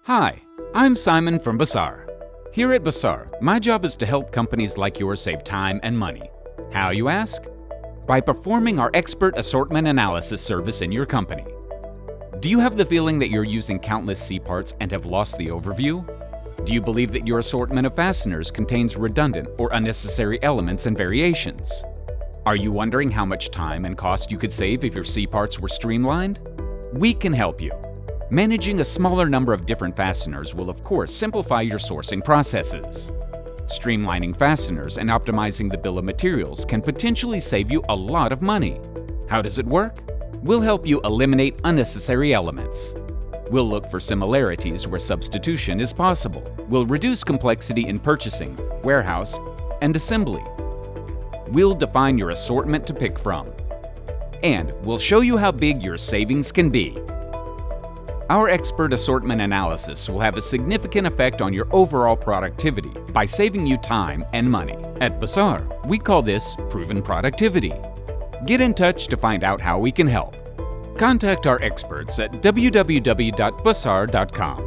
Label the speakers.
Speaker 1: Hi, I'm Simon from Bazaar. Here at Bazaar, my job is to help companies like yours save time and money. How, you ask? By performing our expert assortment analysis service in your company. Do you have the feeling that you're using countless C-parts and have lost the overview? Do you believe that your assortment of fasteners contains redundant or unnecessary elements and variations? Are you wondering how much time and cost you could save if your C-parts were streamlined? We can help you. Managing a smaller number of different fasteners will of course simplify your sourcing processes. Streamlining fasteners and optimizing the bill of materials can potentially save you a lot of money. How does it work? We'll help you eliminate unnecessary elements. We'll look for similarities where substitution is possible. We'll reduce complexity in purchasing, warehouse, and assembly. We'll define your assortment to pick from. And we'll show you how big your savings can be. Our expert assortment analysis will have a significant effect on your overall productivity by saving you time and money. At Bazaar, we call this proven productivity. Get in touch to find out how we can help. Contact our experts at www.bazaar.com.